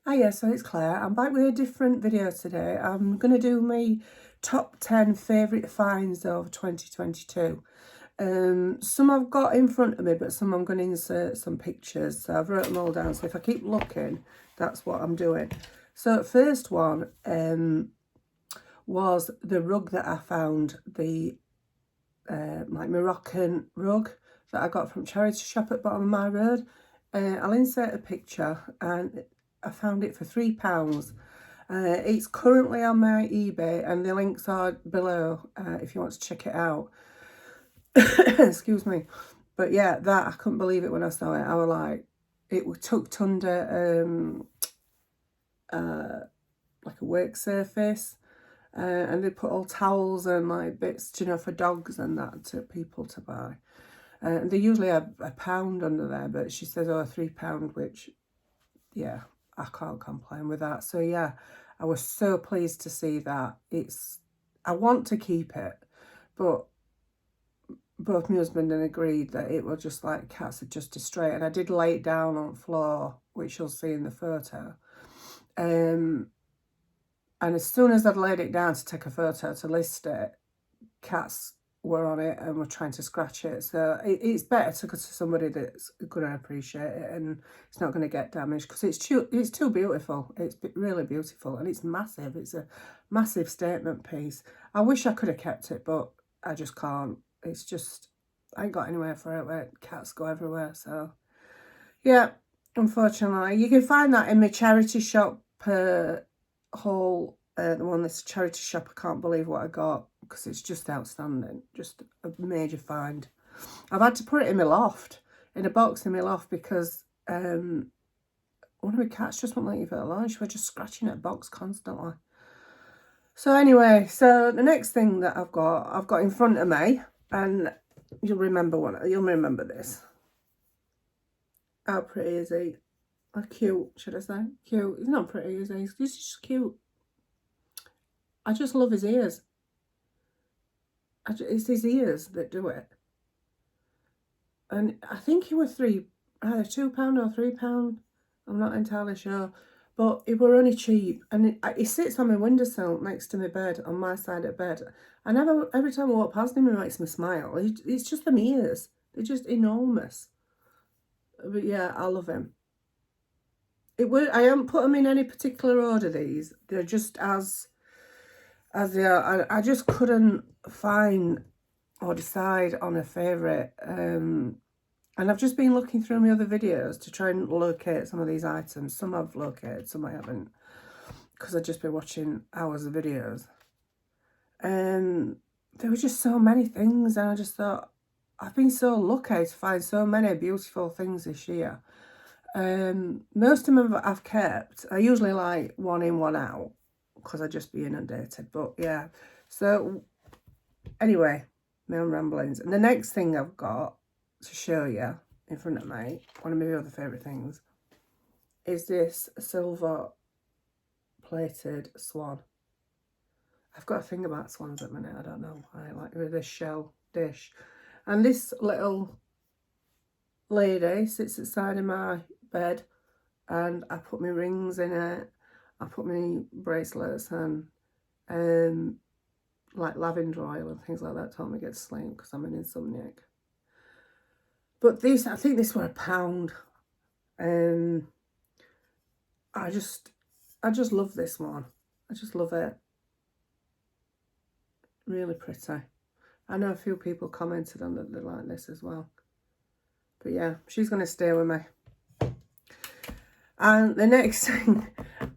Hiya, so it's Claire. I'm back with a different video today. I'm going to do my top 10 favourite finds of 2022. Some I've got in front of me, but some I'm going to insert some pictures. So I've wrote them all down. So if I keep looking, that's what I'm doing. So first one was the rug that I found, the like Moroccan rug that I got from charity shop at bottom of my road. I'll insert a picture, and I found it for £3. It's currently on my eBay, and the links are below if you want to check it out. Excuse me. But yeah, that I couldn't believe it when I saw it. I was like, it was tucked under like a work surface, and they put all towels and like bits, you know, for dogs and that to people to buy. They usually have £1 under there, but she says, oh, £3, which, yeah, I can't complain with that. So yeah, I was so pleased to see that. I want to keep it, but both my husband and agreed that it was just like cats had just destroyed it. And I did lay it down on the floor, which you'll see in the photo. And as soon as I'd laid it down to take a photo to list it, cats were on it and were trying to scratch it. So it's better to go to somebody that's going to appreciate it and it's not going to get damaged, because it's too beautiful. It's really beautiful, and it's massive. It's a massive statement piece. I wish I could have kept it, but I just can't. It's just, I ain't got anywhere for it where cats go everywhere. So yeah, unfortunately. You can find that in my charity shop haul. The one that's a charity shop. I can't believe what I got, because it's just outstanding. Just a major find. I've had to put it in my loft, in a box in my loft, because one of my cats just won't leave it alone. She was just scratching at a box constantly. So anyway, so the next thing that I've got in front of me, and you'll remember this. How pretty is he? Or cute, should I say? Cute. He's not pretty, is he? He's just cute. I just love his ears. It's his ears that do it. And I think he was either £2 or £3. I'm not entirely sure. But it were only cheap. And he sits on my windowsill next to my bed, on my side of bed. And every time I walk past him, it makes me smile. It's just them ears. They're just enormous. But yeah, I love him. I haven't put them in any particular order, these. They're just as they are. I just couldn't find or decide on a favourite. And I've just been looking through my other videos to try and locate some of these items. Some I've located, some I haven't, because I've just been watching hours of videos. There were just so many things, and I just thought, I've been so lucky to find so many beautiful things this year. Most of them I've kept. I usually like one in, one out, because I just be inundated. But yeah, so anyway, my own ramblings. And the next thing I've got to show you in front of me, one of my other favourite things, is this silver plated swan. I've got a thing about swans at the minute, I don't know. I like this shell dish. And this little lady sits at the side of my bed, and I put my rings in it. I put my bracelets and like lavender oil and things like that to help me get to sleep, because I'm an insomniac. But this, I think this were £1. I just love this one. I just love it. Really pretty. I know a few people commented on that they like this as well. But yeah, she's going to stay with me. And the next thing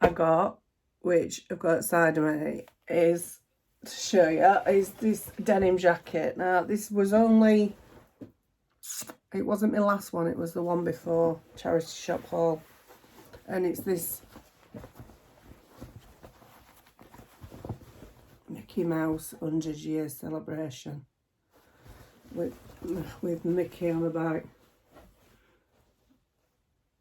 I got, which I've got outside of me, is to show you, is this denim jacket. Now, this was only, it wasn't my last one, it was the one before, charity shop haul. And it's this Mickey Mouse 100 years celebration with Mickey on the back.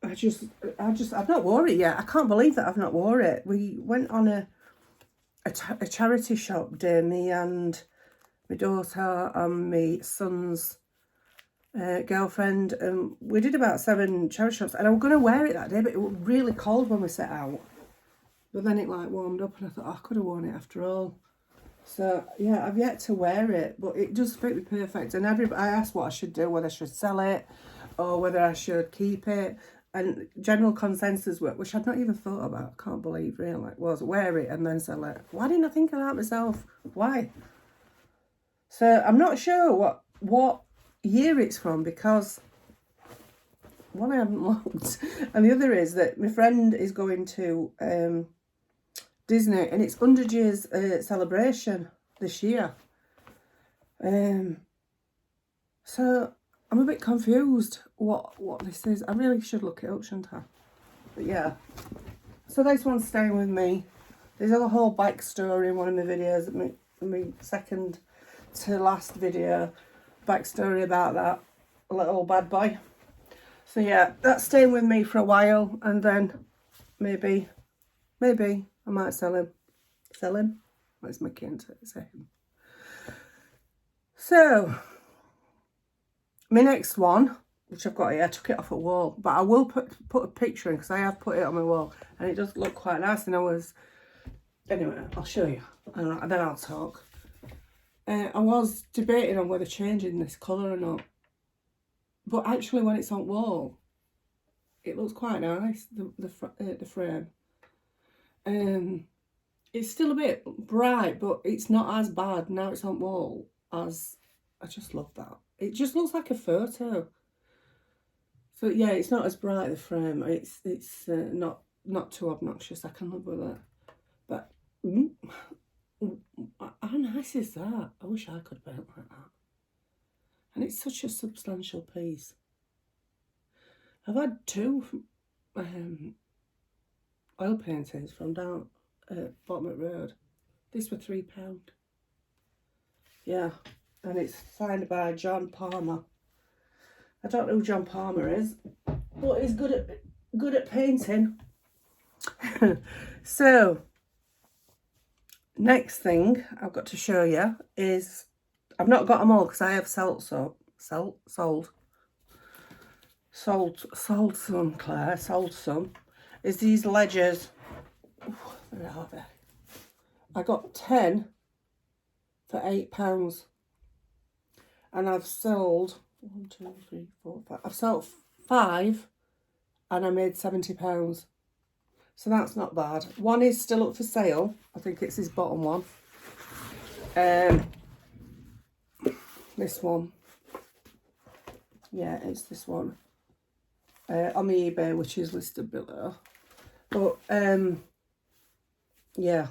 I've not wore it yet. I can't believe that I've not wore it. We went on a charity shop day, me and my daughter and my son's girlfriend, and we did about 7 charity shops, and I was going to wear it that day, but it was really cold when we set out. But then it like warmed up, and I thought, oh, I could have worn it after all. So yeah, I've yet to wear it, but it does fit me perfect. And I asked what I should do, whether I should sell it or whether I should keep it. And general consensus work, which I'd not even thought about, I can't believe really, was wear it and then sell it. Why didn't I think of that myself? Why? So I'm not sure what year it's from, because one, I haven't looked, and the other is that my friend is going to Disney, and it's 100 years celebration this year. So I'm a bit confused what this is. I really should look it up, shouldn't I? But yeah. So this one's staying with me. There's a whole backstory in one of my videos, my second to last video, backstory about that little bad boy. So yeah, that's staying with me for a while, and then maybe I might sell him. Sell him? Where's my kid? Say him. So my next one, which I've got here, I took it off a wall, but I will put a picture in, because I have put it on my wall, and it does look quite nice. And anyway, I'll show you, and then I'll talk. I was debating on whether changing this colour or not, but actually when it's on wall, it looks quite nice, the frame. It's still a bit bright, but it's not as bad now it's on wall as, I just love that. It just looks like a photo. So yeah, it's not as bright, the frame. It's not too obnoxious. I can live with it. But how nice is that? I wish I could paint like that. And it's such a substantial piece. I've had 2 oil paintings from down Bottom Road. These were £3. Yeah, and it's signed by John Palmer. I don't know who John Palmer is, but he's good at painting. So next thing I've got to show you is, I've not got them all because I have sold some, Claire, sold some, is these ledgers. Where are they? I got 10 for £8, and I've sold 1, 2, 3, 4, 5. I've sold 5, and I made £70. So that's not bad. One is still up for sale. I think it's his bottom one. This one. Yeah, it's this one. On the eBay, which is listed below. But yeah,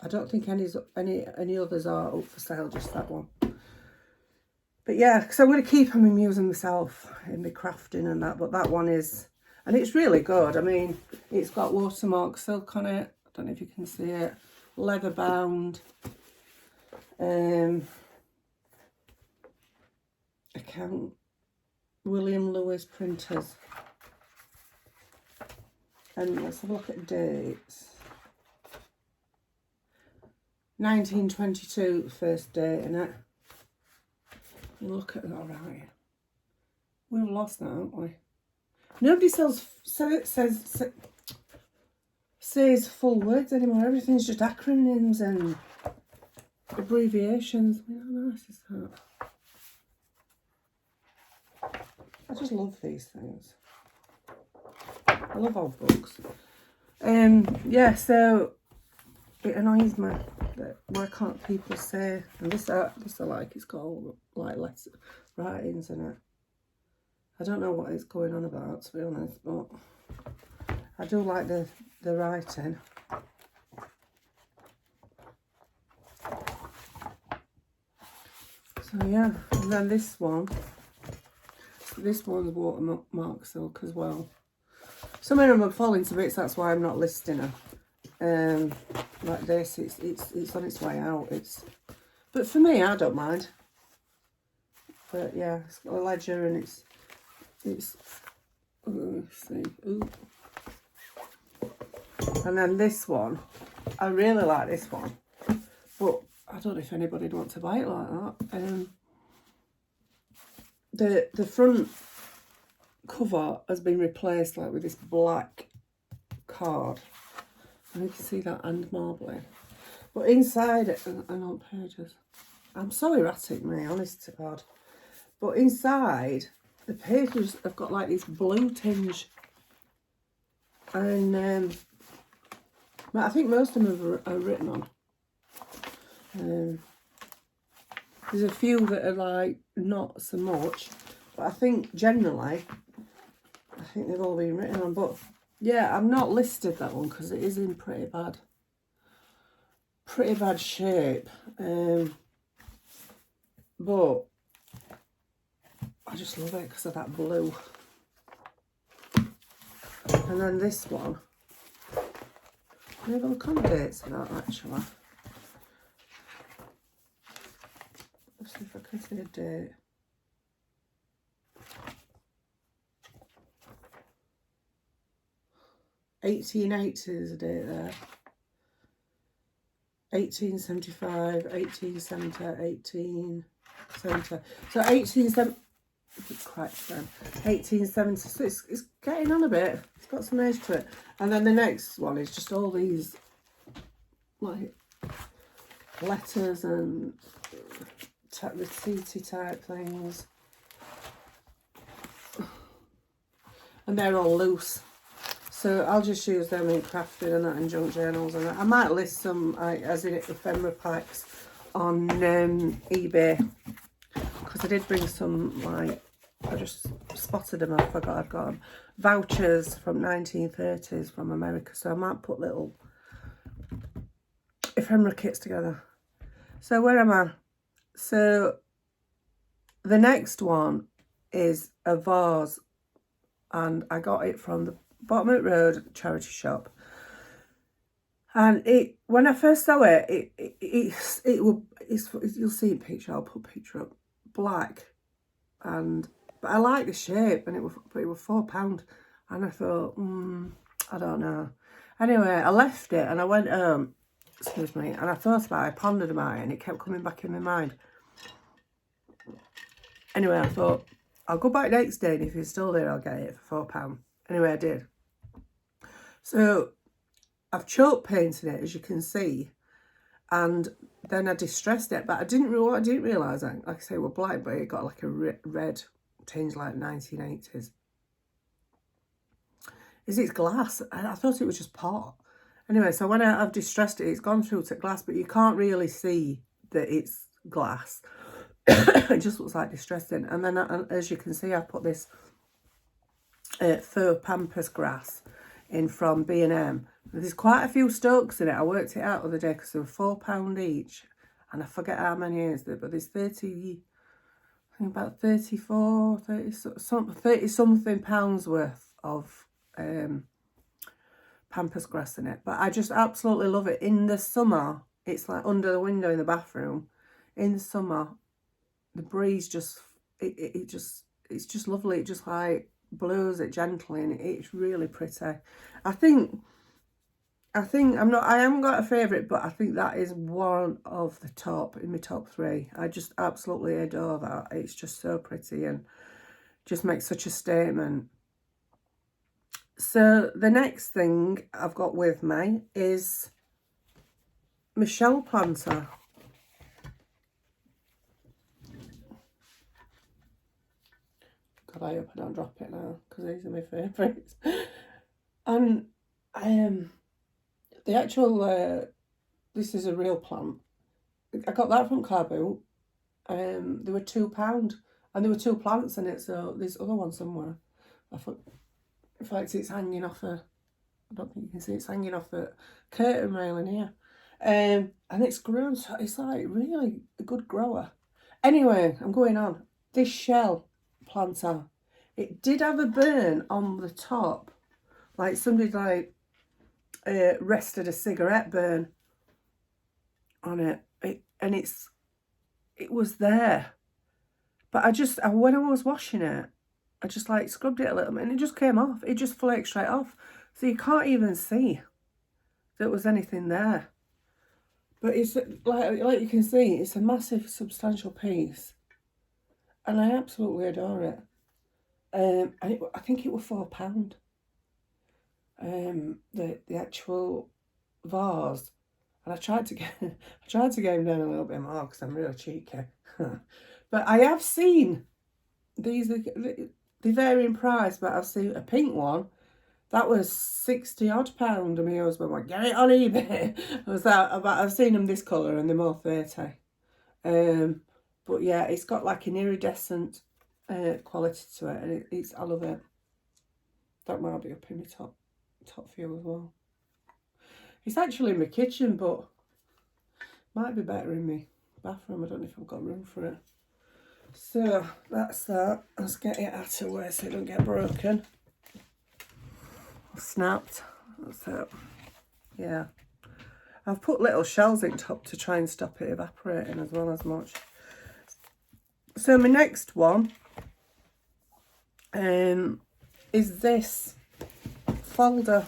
I don't think any others are up for sale, just that one. But yeah, because I'm going to keep them amusing myself in my crafting and that. But that one is, and it's really good. I mean, it's got watermark silk on it. I don't know if you can see it. Leather bound. Account William Lewis printers. And let's have a look at dates. 1922, first date in it. Look at that, right? We've lost that, haven't we? Nobody says full words anymore. Everything's just acronyms and abbreviations. How nice is that? I just love these things. I love old books. Yeah, so it annoys me that why can't people say, and this I like, it's got all like letter writings in it. I don't know what it's going on about, to be honest, but I do like the writing. So yeah, and then this one's watermark silk as well. Some of them are falling to bits, that's why I'm not listing them. Like this, it's on its way out. But for me, I don't mind. But yeah, it's got a ledger and it's let's see. Ooh. And then this one, I really like this one, but I don't know if anybody would want to buy it like that. the front cover has been replaced like with this black card. And you can see that and marbling. But inside it, and on pages, I'm so erratic, me, honest to God. But inside, the pages have got like this blue tinge. And I think most of them are written on. There's a few that are like not so much. But I think generally, I think they've all been written on. But yeah, I've not listed that one because it is in pretty bad shape. But I just love it because of that blue. And then this one, maybe I'll look on the dates of that actually. Let's see if I can see a date. '80 is a date there. 1875, 1870, 1870. So 1870, quite then. 1870. So it's getting on a bit. It's got some age to it. And then the next one is just all these like letters and receipty type things. And they're all loose. So I'll just use them in crafting and that in junk journals. And I might list some as in ephemera packs on eBay. Because I did bring some, like, I just spotted them. I forgot I'd got them. Vouchers from 1930s from America. So I might put little ephemera kits together. So where am I? So the next one is a vase. And I got it from the Bottom Road charity shop. And it, when I first saw it, you'll see a picture, I'll put a picture up, black. But I like the shape, and it was £4. And I thought, I don't know. Anyway, I left it and I went home, excuse me, and I thought about it, I pondered about it, and it kept coming back in my mind. Anyway, I thought, I'll go back next day, and if it's still there, I'll get it for £4. Anyway, I did. So I've chalk painted it, as you can see, and then I distressed it, but I didn't realise, like I say, it was black, but it got like a red tinge, like 1980s. It's glass. I thought it was just pot. Anyway, so when I've distressed it, it's gone through to glass, but you can't really see that it's glass. It just looks like distressing. And then, as you can see, I put this faux pampas grass in from B&M. There's quite a few stalks in it. I worked it out the other day because they were £4 each, and I forget how many is there, but there's 30, I think about 30 something pounds worth of pampas grass in it. But I just absolutely love it. In the summer, it's like under the window in the bathroom. In the summer, the breeze it's just lovely. It just like blows it gently, and it's really pretty. I haven't got a favourite, but I think that is one of the top, in my top 3. I just absolutely adore that. It's just so pretty and just makes such a statement. So the next thing I've got with me is my shell planter. God, I hope I don't drop it now, because these are my favourites. And the actual, this is a real plant. I got that from Car Boot. They were £2, and there were 2 plants in it, so there's other one somewhere. In fact, it's hanging off I don't think you can see, it's hanging off the curtain railing here. And it's grown, so it's like really a good grower. Anyway, I'm going on. This shell planter, it did have a burn on the top, like somebody like rested a cigarette burn on it, and it was there. But when I was washing it, I just like scrubbed it a little bit, and it just came off. It just flaked straight off, so you can't even see there was anything there. But it's like you can see, it's a massive, substantial piece. and I absolutely adore it. And I think it was £4. The actual vase, and I tried to get him down a little bit more because I'm really cheeky. But I have seen these. They vary in price, but I've seen a pink one that was £60 odd, and my husband went, "Get it on eBay." I was like, I've seen them this colour and they're more 30. But yeah, it's got like an iridescent quality to it, and it's I love it. That might be up in my top view as well. It's actually in my kitchen, but might be better in my bathroom. I don't know if I've got room for it. So that's that. Let's get it out of way so it don't get broken. Snapped. So yeah, I've put little shells in top to try and stop it evaporating as well as much. So my next one is this folder.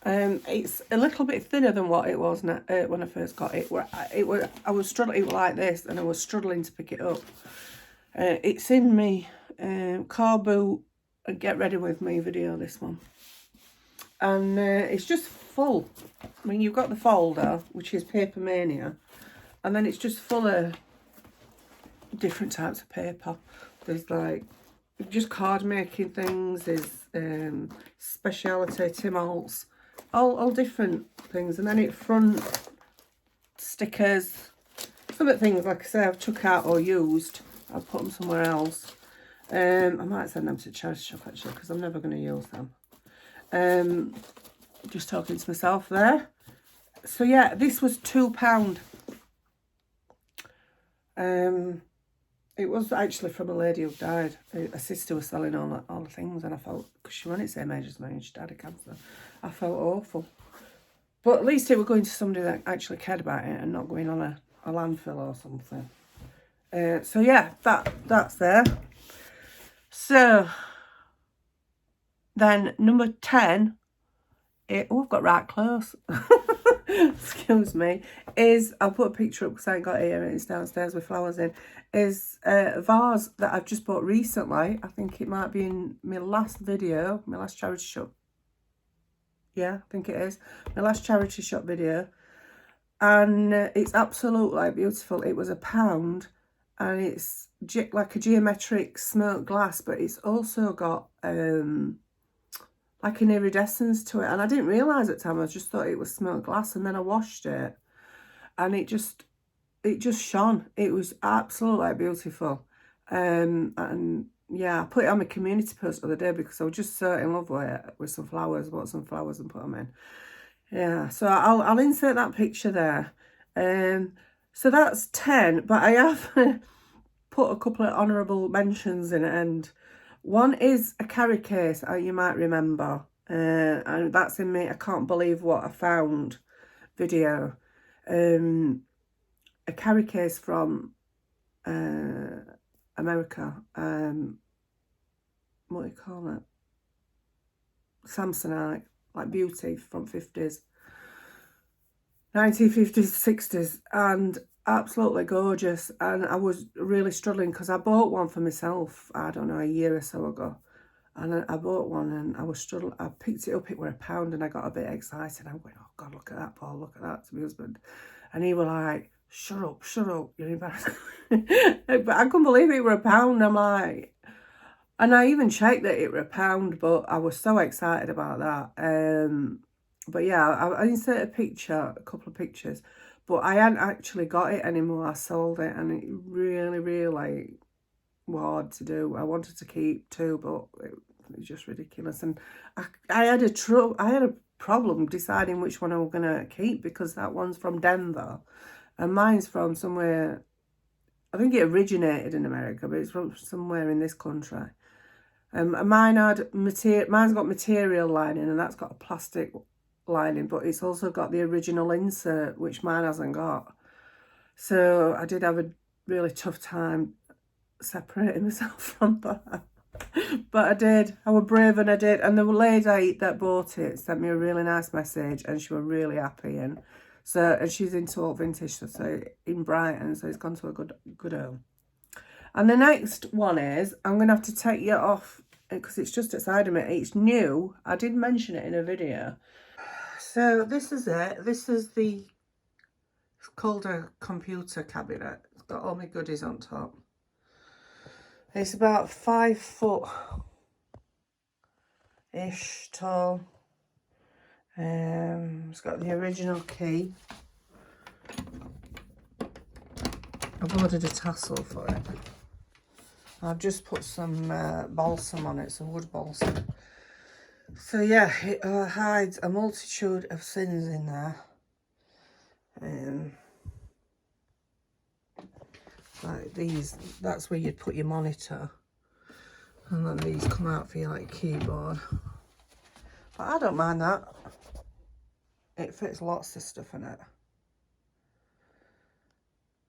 It's a little bit thinner than what it was when I first got it. I was struggling. It was like this, and I was struggling to pick it up. It's in me car boot and get ready with me video. This one, and it's just full. I mean, you've got the folder, which is Paper Mania, and then it's just full of different types of paper. There's like just card making things. There's speciality Tim Holtz. All different things, and then it front stickers, some of the things like I say I've took out or used, I'll put them somewhere else. I might send them to charity shop actually because I'm never going to use them. Just talking to myself there. So yeah, this was £2. It was actually from a lady who died. A sister was selling all the things, and I felt, because she wasn't the same age as me and she died of cancer, I felt awful. But at least it was going to somebody that actually cared about it and not going on a landfill or something. So yeah, that's there. So then number 10, we've got right close. Excuse me. I'll put a picture up because I ain't got it here and it's downstairs with flowers in. Is a vase that I've just bought recently. I think it might be in my last video, my last charity shop. Yeah, I think it is. My last charity shop video. And it's absolutely beautiful. It was £1 and it's like a geometric smoked glass, but it's also got like an iridescence to it. And I didn't realise at the time, I just thought it was smoked glass, and then I washed it and it just shone. It was absolutely beautiful. And yeah, I put it on my community post the other day because I was just so in love with it, with some flowers. Bought some flowers and put them in. Yeah, so I'll insert that picture there. So that's 10, but I have put a couple of honourable mentions in it, and one is a carry case, you might remember, and that's in me I Can't Believe What I Found video. A carry case from America, what do you call it? Samsonite, like beauty from 1950s, 60s, and absolutely gorgeous. And I was really struggling because I bought one for myself, I don't know, a year or so ago. And I bought one and I was struggling. I picked it up, it was £1, and I got a bit excited. I'm going, oh God, look at that, Paul, look at that, to my husband. And he was like, shut up, you're embarrassing. But I couldn't believe it was £1. I'm like, and I even checked that it was £1, but I was so excited about that. But yeah, I inserted a couple of pictures, but I hadn't actually got it anymore. I sold it, and it really, really was hard to do. I wanted to keep 2, but it was just ridiculous. And I had a problem deciding which one I was going to keep, because that one's from Denver and mine's from somewhere, I think it originated in America, but it's from somewhere in this country. Mine's got material lining, and that's got a plastic lining, but it's also got the original insert, which mine hasn't got. So I did have a really tough time separating myself from that. But I did. I was brave, and I did. And the lady that bought it sent me a really nice message, and she was really happy. And she's into old vintage, so in Brighton, so it's gone to a good home. And the next one is, I'm going to have to take it off because it's just outside of me. It's new. I did mention it in a video. So this is it. This is the, it's called a computer cabinet. It's got all my goodies on top. It's about 5 foot-ish tall. It's got the original key. I've ordered a tassel for it. I've just put some balsam on it, some wood balsam. So yeah, it hides a multitude of sins in there. Like these, that's where you'd put your monitor. And then these come out for your like keyboard. But I don't mind that. It fits lots of stuff in it.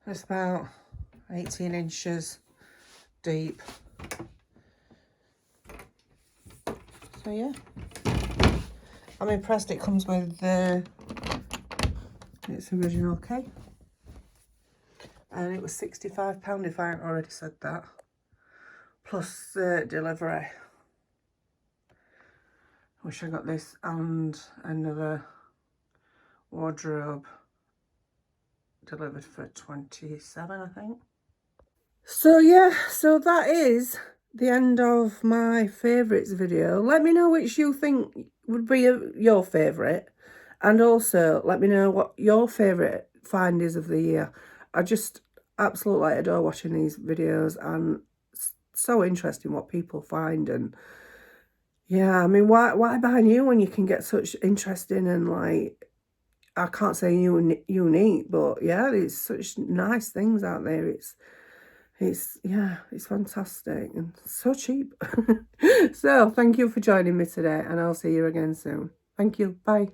It's about 18 inches deep. So yeah, I'm impressed. It comes with its original key. And it was £65 if I hadn't already said that. Plus delivery. Wish I got this and another wardrobe delivered for 27, I think. So yeah, so that is the end of my favourites video. Let me know which you think would be your favourite, and also let me know what your favourite find is of the year. I just absolutely adore watching these videos, and it's so interesting what people find. And yeah, I mean, why buy new when you can get such interesting and like, I can't say unique, but yeah, there's such nice things out there. Yeah, it's fantastic and so cheap. So thank you for joining me today, and I'll see you again soon. Thank you. Bye.